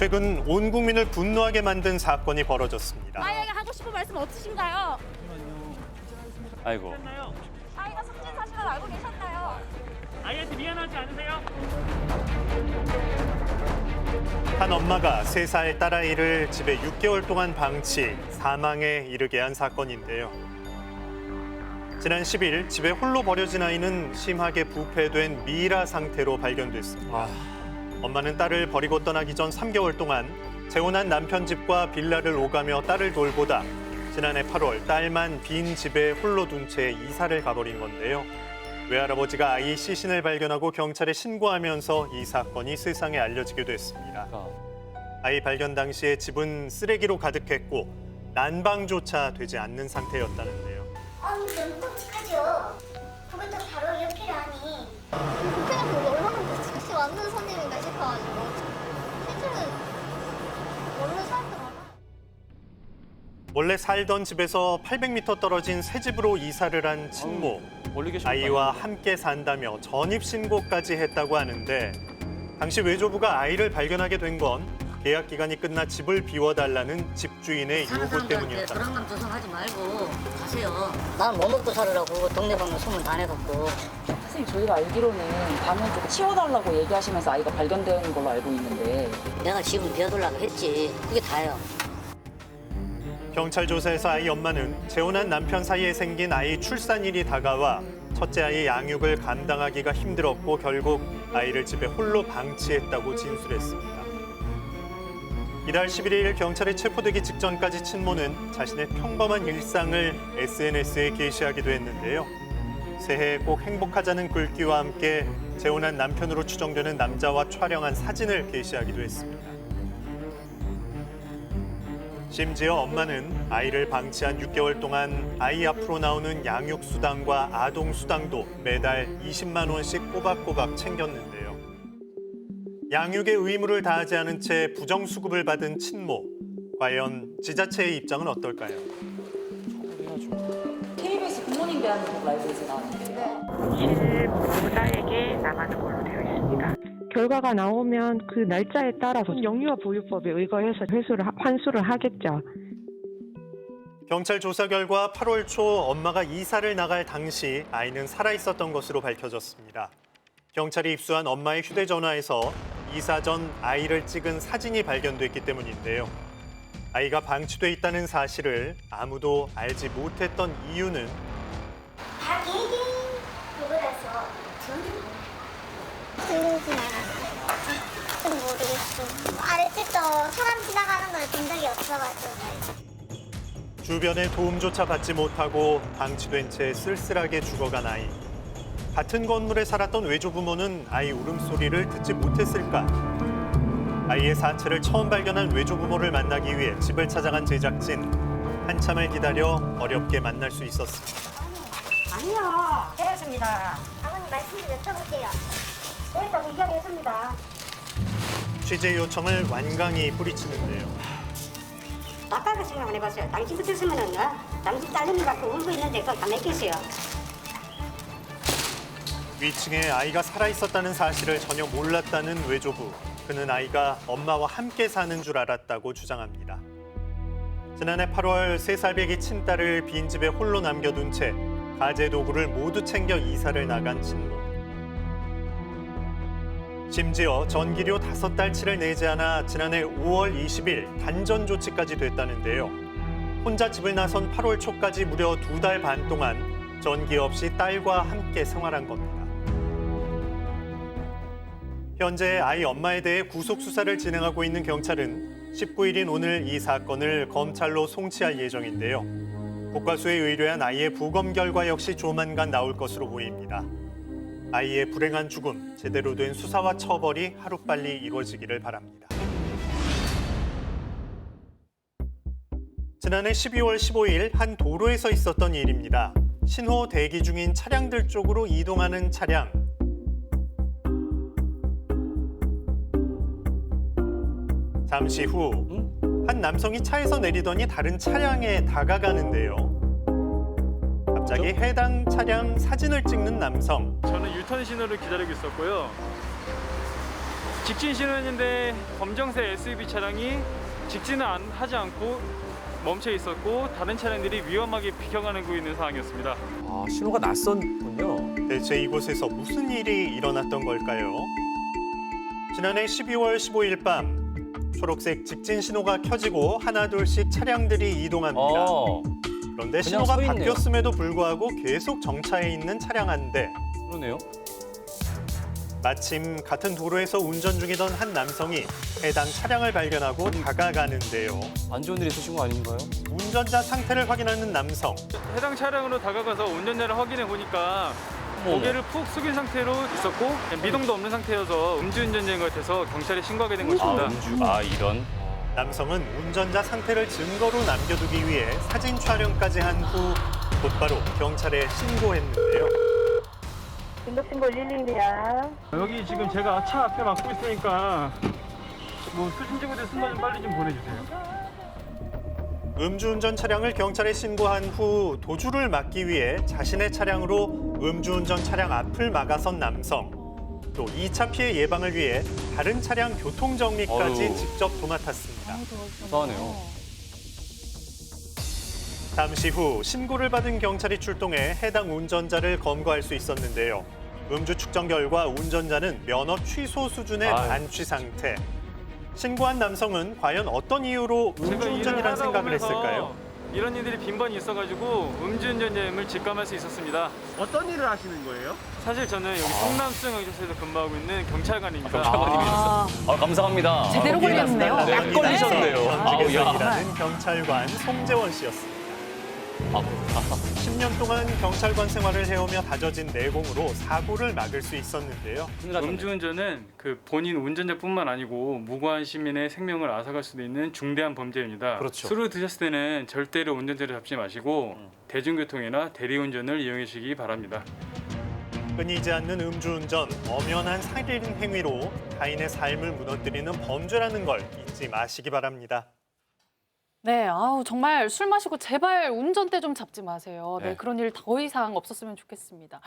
최근 온 국민을 분노하게 만든 사건이 벌어졌습니다. 아이에게 하고 싶은 말씀 없으신가요? 아이고. 아이가 숨진 사실을 알고 계셨나요? 아이한테 미안하지 않으세요? 한 엄마가 3살 딸아이를 집에 6개월 동안 방치, 사망에 이르게 한 사건인데요. 지난 10일 집에 홀로 버려진 아이는 심하게 부패된 미라 상태로 발견됐습니다. 엄마는 딸을 버리고 떠나기 전 3개월 동안 재혼한 남편 집과 빌라를 오가며 딸을 돌보다 지난해 8월 딸만 빈 집에 홀로 둔 채 이사를 가버린 건데요. 외할아버지가 아이 시신을 발견하고 경찰에 신고하면서 이 사건이 세상에 알려지게 됐습니다. 아이 발견 당시에 집은 쓰레기로 가득했고 난방조차 되지 않는 상태였다는데요. 너무 끔찍하죠. 그것도 바로 옆이라니. 그냥 보고 얼마나 즉시 왔는 손님인가 싶어가지고 실제로는 모르는 사람들 많아. 원래 살던 집에서 800m 떨어진 새 집으로 이사를 한 친모. 멀리 계신 아이와 함께 산다며 전입신고까지 했다고 하는데 당시 외조부가 아이를 발견하게 된 건 계약 기간이 끝나 집을 비워달라는 집주인의 사는 요구 사람들한테 때문이었다. 불안감 조성하지 말고 가세요. 난 뭐 먹고 살으라고 동네 방문 소문 다 내갖고. 선생님, 저희가 알기로는 방을 좀 치워달라고 얘기하시면서 아이가 발견된 걸로 알고 있는데 내가 집을 비워두려고 했지. 그게 다예요. 경찰 조사에서 아이 엄마는 재혼한 남편 사이에 생긴 아이 출산일이 다가와 첫째 아이 양육을 감당하기가 힘들었고 결국 아이를 집에 홀로 방치했다고 진술했습니다. 이달 11일 경찰에 체포되기 직전까지 친모는 자신의 평범한 일상을 SNS에 게시하기도 했는데요. 새해 꼭 행복하자는 글귀와 함께 재혼한 남편으로 추정되는 남자와 촬영한 사진을 게시하기도 했습니다. 심지어 엄마는 아이를 방치한 6개월 동안 아이 앞으로 나오는 양육수당과 아동수당도 매달 20만 원씩 꼬박꼬박 챙겼는데요. 양육의 의무를 다하지 않은 채 부정수급을 받은 친모. 과연 지자체의 입장은 어떨까요? KBS 부모님 대한 라이브에서 나왔는데요. 실보호자에게 나가는 걸로 되어 있습니다. 결과가 나오면 그 날짜에 따라서 영유아 보유법에 의거해서 환수를 하겠죠. 경찰 조사 결과 8월 초 엄마가 이사를 나갈 당시 아이는 살아있었던 것으로 밝혀졌습니다. 경찰이 입수한 엄마의 휴대전화에서 이사 전 아이를 찍은 사진이 발견됐기 때문인데요. 아이가 방치돼 있다는 사실을 아무도 알지 못했던 이유는 다 개개인 그거라서 저는 들리진 않았어요. 좀 모르겠어. 아랫집도 사람 지나가는 걸 본 적이 없어가지고. 주변의 도움조차 받지 못하고 방치된 채 쓸쓸하게 죽어간 아이. 같은 건물에 살았던 외조부모는 아이 울음소리를 듣지 못했을까? 아이의 사체를 처음 발견한 외조부모를 만나기 위해 집을 찾아간 제작진. 한참을 기다려 어렵게 만날 수 있었습니다. 아니요. 되었습니다. 아버님 말씀 좀 여쭤볼게요. 됐다고 이야기했습니다. 취재 요청을 완강히 뿌리치는데요. 아빠가 생각을 해봤어요. 당신 같았으면은 당신 딸내미 갖고 울고 있는데 그걸 다 맡겼어요. 위층에 아이가 살아있었다는 사실을 전혀 몰랐다는 외조부. 그는 아이가 엄마와 함께 사는 줄 알았다고 주장합니다. 지난해 8월 3살 배기 친딸을 빈집에 홀로 남겨둔 채 가재 도구를 모두 챙겨 이사를 나간 친모. 심지어 전기료 5달치를 내지 않아 지난해 5월 20일 단전 조치까지 됐다는데요. 혼자 집을 나선 8월 초까지 무려 2달 반 동안 전기 없이 딸과 함께 생활한 겁니다. 현재 아이 엄마에 대해 구속 수사를 진행하고 있는 경찰은 19일인 오늘 이 사건을 검찰로 송치할 예정인데요. 국과수에 의뢰한 아이의 부검 결과 역시 조만간 나올 것으로 보입니다. 아이의 불행한 죽음, 제대로 된 수사와 처벌이 하루빨리 이루어지기를 바랍니다. 지난해 12월 15일 한 도로에서 있었던 일입니다. 신호 대기 중인 차량들 쪽으로 이동하는 차량. 잠시 후 한 남성이 차에서 내리더니 다른 차량에 다가가는데요. 갑자기 해당 차량 사진을 찍는 남성. 저는 유턴 신호를 기다리고 있었고요. 직진 신호였는데 검정색 SUV 차량이 직진을 하지 않고 멈춰 있었고 다른 차량들이 위험하게 비켜가고 있는 상황이었습니다. 아, 신호가 낯선군요. 대체 이곳에서 무슨 일이 일어났던 걸까요? 지난해 12월 15일 밤 초록색 직진 신호가 켜지고 하나둘씩 차량들이 이동합니다. 그런데 신호가 서 있네요. 바뀌었음에도 불구하고 계속 정차해 있는 차량 한 대. 그러네요. 마침 같은 도로에서 운전 중이던 한 남성이 해당 차량을 발견하고 다가가는데요. 안 좋은 일이 있으신 거 아닌가요? 운전자 상태를 확인하는 남성. 해당 차량으로 다가가서 운전자를 확인해 보니까 고개를 푹 숙인 상태로 있었고 미동도 없는 상태여서 음주운전자인 것 같아서 경찰에 신고하게 된 것입니다. 이런. 남성은 운전자 상태를 증거로 남겨두기 위해 사진 촬영까지 한 후 곧바로 경찰에 신고했는데요. 긴급신고 112야. 여기 지금 제가 차 앞에 막고 있으니까 뭐 수신지구대 순서 좀 빨리 좀 보내주세요. 음주운전 차량을 경찰에 신고한 후 도주를 막기 위해 자신의 차량으로 음주운전 차량 앞을 막아선 남성. 또 2차 피해 예방을 위해 다른 차량 교통 정리까지 어휴. 직접 도맡았습니다. 무서워하네요. 잠시 후 신고를 받은 경찰이 출동해 해당 운전자를 검거할 수 있었는데요. 음주 측정 결과 운전자는 면허 취소 수준의 아유. 만취 상태. 신고한 남성은 과연 어떤 이유로 제가 일을 음주운전이란 하다 생각을 보면서 했을까요? 이런 일들이 빈번히 있어가지고 음주운전자임을 직감할 수 있었습니다. 어떤 일을 하시는 거예요? 사실 저는 여기 성남수영경찰서에서 근무하고 있는 경찰관입니다. 아, 감사합니다. 제대로 걸렸네요. 약 걸리셨네요. 아우, 현직에서 야. 일하는 경찰관 송재원 씨였습니다. 10년 동안 경찰관 생활을 해오며 다져진 내공으로 사고를 막을 수 있었는데요. 음주운전은 그 본인 운전자뿐만 아니고 무고한 시민의 생명을 앗아갈 수도 있는 중대한 범죄입니다. 그렇죠. 술을 드셨을 때는 절대로 운전대를 잡지 마시고 대중교통이나 대리운전을 이용해 주시기 바랍니다. 끊이지 않는 음주운전, 엄연한 살인 행위로 타인의 삶을 무너뜨리는 범죄라는 걸 잊지 마시기 바랍니다. 네, 아우 정말 술 마시고 제발 운전대 좀 잡지 마세요. 네, 네. 그런 일 더 이상 없었으면 좋겠습니다.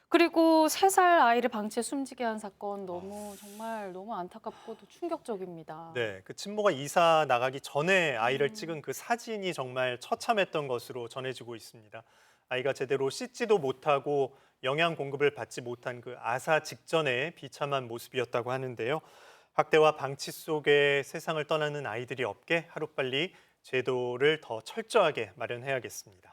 그리고 3살 아이를 방치해 숨지게 한 사건 너무 정말 너무 안타깝고도 충격적입니다. 네, 그 친모가 이사 나가기 전에 아이를 찍은 그 사진이 정말 처참했던 것으로 전해지고 있습니다. 아이가 제대로 씻지도 못하고 영양 공급을 받지 못한 그 아사 직전의 비참한 모습이었다고 하는데요. 학대와 방치 속에 세상을 떠나는 아이들이 없게 하루빨리 제도를 더 철저하게 마련해야겠습니다.